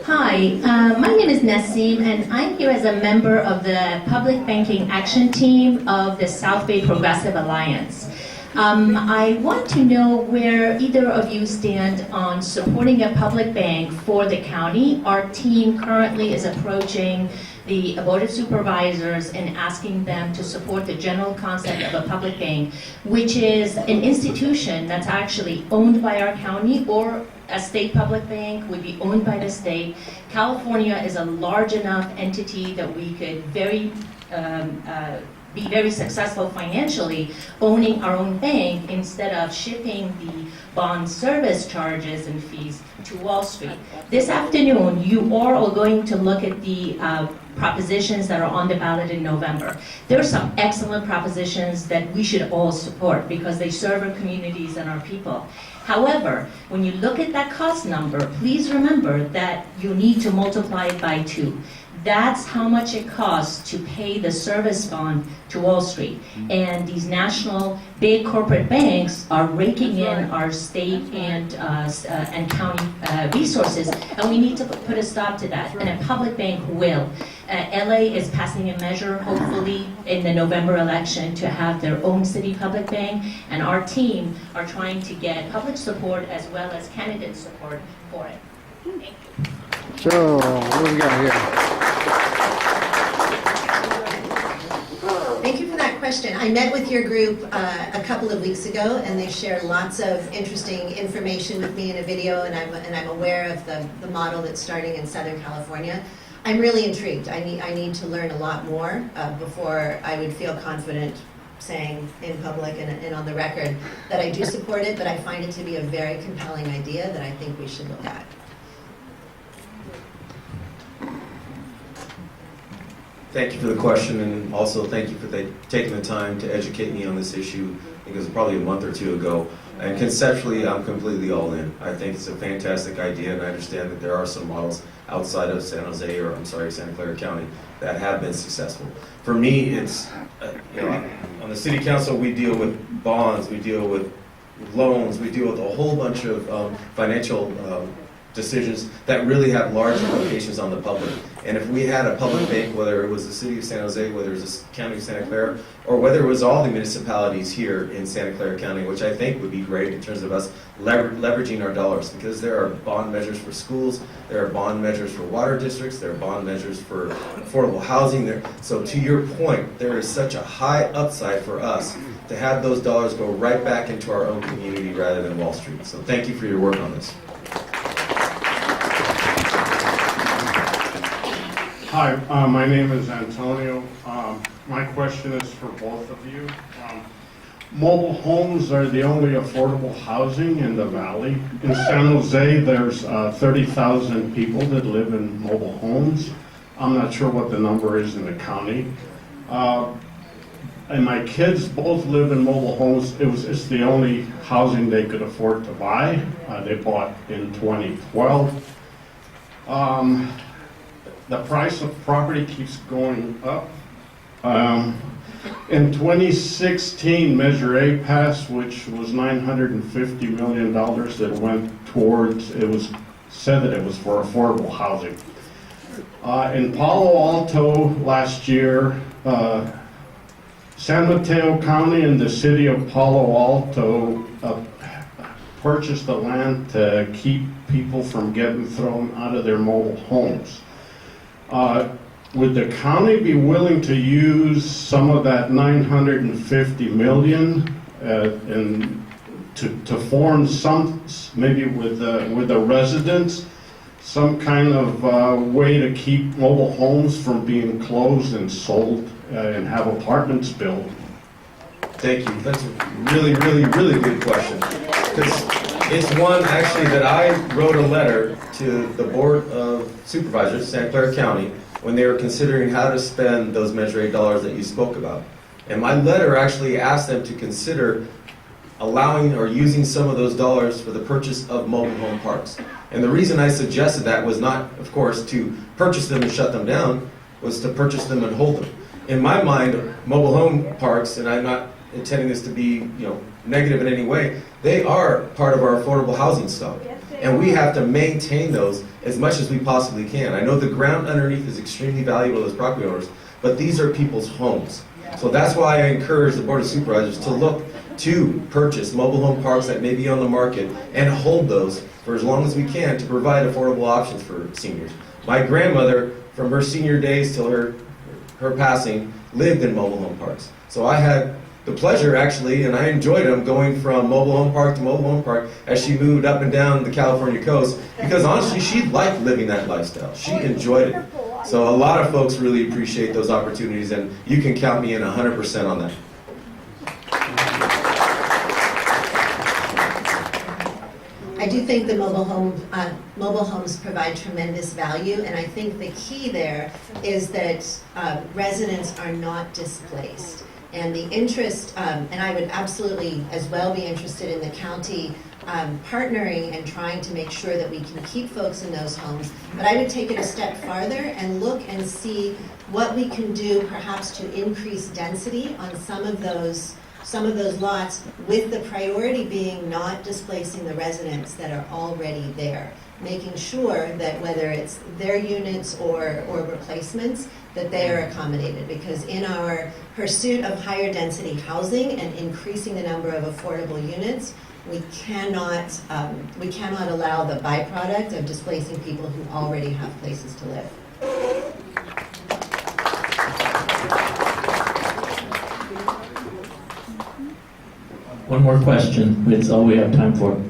Hi, my name is Nassim, and I'm here as a member of the Public Banking Action Team of the South Bay Progressive Alliance. I want to know where either of you stand on supporting a public bank for the county. Our team currently is approaching the Board of Supervisors and asking them to support the general concept of a public bank, which is an institution that's actually owned by our county, or a state public bank would be owned by the state. California is a large enough entity that we could be very successful financially owning our own bank instead of shipping the bond service charges and fees to Wall Street. This afternoon, you are all going to look at the propositions that are on the ballot in November. There are some excellent propositions that we should all support because they serve our communities and our people. However, when you look at that cost number, please remember that you need to multiply it by 2. That's how much it costs to pay the service bond to Wall Street. And these national big corporate banks are raking in our state and county resources, and we need to put a stop to that. And a public bank will. LA is passing a measure, hopefully, in the November election to have their own city public bank, and our team are trying to get public support as well as candidate support for it. Thank you. So, what do we got here? Thank you for that question. I met with your group a couple of weeks ago, and they shared lots of interesting information with me in a video, and I'm aware of the model that's starting in Southern California. I'm really intrigued. I need to learn a lot more before I would feel confident saying in public and on the record that I do support it, but I find it to be a very compelling idea that I think we should look at. Thank you for the question, and also thank you for taking the time to educate me on this issue. I think it was probably a month or 2 ago. And conceptually, I'm completely all in. I think it's a fantastic idea, and I understand that there are some models outside of Santa Clara County that have been successful. For me, it's, on the city council, we deal with bonds, we deal with loans, we deal with a whole bunch of financial decisions that really have large implications on the public. And if we had a public bank, whether it was the city of San Jose, whether it was the county of Santa Clara, or whether it was all the municipalities here in Santa Clara County, which I think would be great in terms of us leveraging our dollars, because there are bond measures for schools, there are bond measures for water districts, there are bond measures for affordable housing there. So to your point, there is such a high upside for us to have those dollars go right back into our own community rather than Wall Street. So thank you for your work on this. Hi, my name is Antonio. My question is for both of you. Mobile homes are the only affordable housing in the valley. In San Jose, there's 30,000 people that live in mobile homes. I'm not sure what the number is in the county. And my kids both live in mobile homes. It's the only housing they could afford to buy. They bought in 2012. The price of property keeps going up. In 2016, Measure A passed, which was $950 million that went towards, said that it was for affordable housing. In Palo Alto last year, San Mateo County and the city of Palo Alto purchased the land to keep people from getting thrown out of their mobile homes. Would the county be willing to use some of that $950 million to form some, maybe with the residents, some kind of way to keep mobile homes from being closed and sold and have apartments built? Thank you. That's a really, really, really good question. Because it's one actually that I wrote a letter to the Board of Supervisors, Santa Clara County, when they were considering how to spend those Measure A dollars that you spoke about. And my letter actually asked them to consider allowing or using some of those dollars for the purchase of mobile home parks. And the reason I suggested that was not, of course, to purchase them and shut them down, was to purchase them and hold them. In my mind, mobile home parks, and I'm not intending this to be, negative in any way, they are part of our affordable housing stock. and we have to maintain those as much as we possibly can. I know the ground underneath is extremely valuable as property owners, but these are people's homes. So that's why I encourage the Board of Supervisors to look to purchase mobile home parks that may be on the market and hold those for as long as we can to provide affordable options for seniors. My grandmother, from her senior days till her passing, lived in mobile home parks. So I had the pleasure, actually, and I enjoyed them, going from mobile home park to mobile home park as she moved up and down the California coast, because honestly, she liked living that lifestyle. She enjoyed it. So a lot of folks really appreciate those opportunities, and you can count me in 100% on that. I do think the mobile homes provide tremendous value, and I think the key there is that residents are not displaced. And the interest, and I would absolutely as well be interested in the county partnering and trying to make sure that we can keep folks in those homes. But I would take it a step farther and look and see what we can do perhaps to increase density on some of those lots, with the priority being not displacing the residents that are already there. Making sure that whether it's their units or replacements, that they are accommodated. Because in our pursuit of higher density housing and increasing the number of affordable units, we cannot allow the byproduct of displacing people who already have places to live. One more question. It's all we have time for.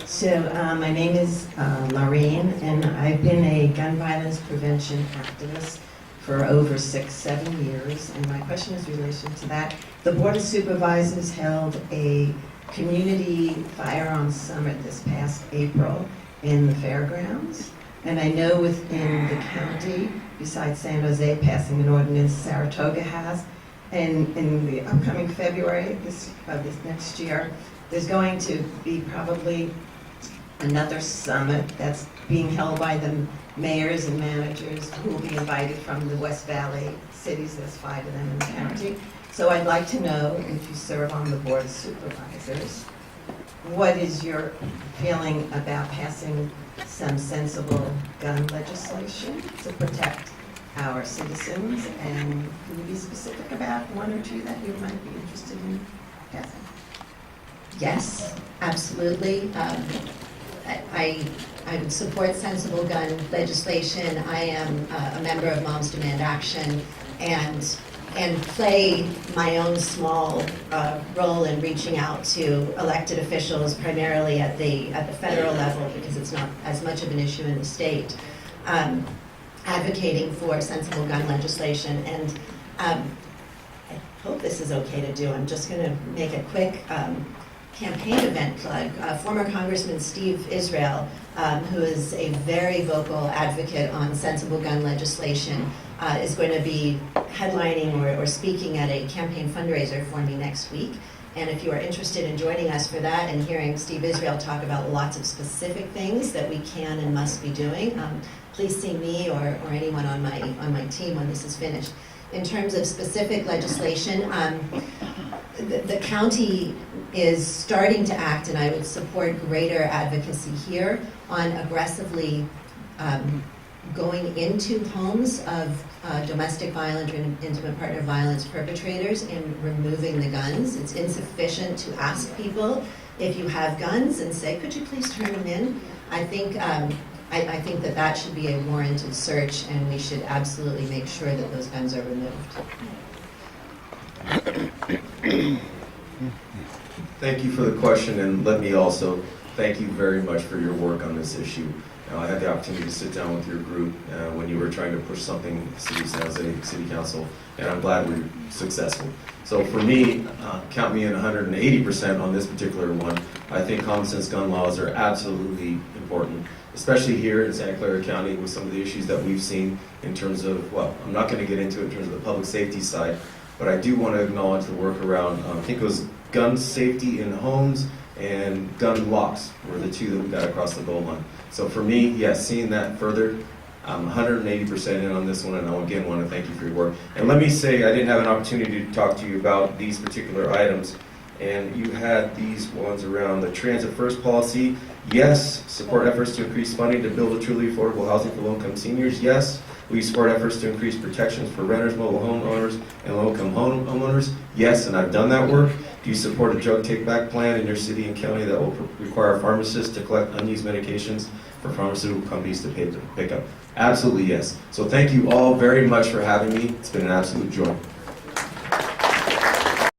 So my name is Maureen, and I've been a gun violence prevention activist for over 6-7 years. And my question is in relation to that. The Board of Supervisors held a community firearms summit this past April in the fairgrounds. And I know within the county, besides San Jose passing an ordinance, Saratoga has. And in the upcoming February of this next year, there's going to be probably another summit that's being held by the mayors and managers who will be invited from the West Valley cities. There's 5 of them in the county. So I'd like to know, if you serve on the Board of Supervisors, what is your feeling about passing some sensible gun legislation to protect our citizens, and can you be specific about 1 or 2 that you might be interested in passing? Yes, absolutely. I would support sensible gun legislation. I am a member of Moms Demand Action and play my own small role in reaching out to elected officials, primarily at the federal level, because it's not as much of an issue in the state. Advocating for sensible gun legislation, and I hope this is okay to do. I'm just going to make a quick campaign event plug. Former Congressman Steve Israel, who is a very vocal advocate on sensible gun legislation, is going to be headlining or speaking at a campaign fundraiser for me next week. And if you are interested in joining us for that and hearing Steve Israel talk about lots of specific things that we can and must be doing, please see me or anyone on my team when this is finished. In terms of specific legislation, the county is starting to act, and I would support greater advocacy here on aggressively going into homes of domestic violence or intimate partner violence perpetrators and removing the guns. It's insufficient to ask people if you have guns and say, could you please turn them in? I think that should be a warranted search, and we should absolutely make sure that those guns are removed. Thank you for the question, and let me also thank you very much for your work on this issue. I had the opportunity to sit down with your group when you were trying to push something City of San Jose City Council, and I'm glad we were successful. So for me, count me in 180% on this particular one. I think common sense gun laws are absolutely important, especially here in Santa Clara County with some of the issues that we've seen in terms of, well, I'm not going to get into it in terms of the public safety side, but I do want to acknowledge the work around, I think it was gun safety in homes and gun locks were the 2 that we got across the goal line. So for me, yes, seeing that further, I'm 180% in on this one, and I again want to thank you for your work. And let me say, I didn't have an opportunity to talk to you about these particular items, and you had these ones around the transit first policy Yes. Support efforts to increase funding to build a truly affordable housing for low-income seniors? Yes. Will you support efforts to increase protections for renters, mobile homeowners, and low-income homeowners? Yes, and I've done that work. Do you support a drug take-back plan in your city and county that will require pharmacists to collect unused medications for pharmaceutical companies to pick up? Absolutely yes. So thank you all very much for having me. It's been an absolute joy.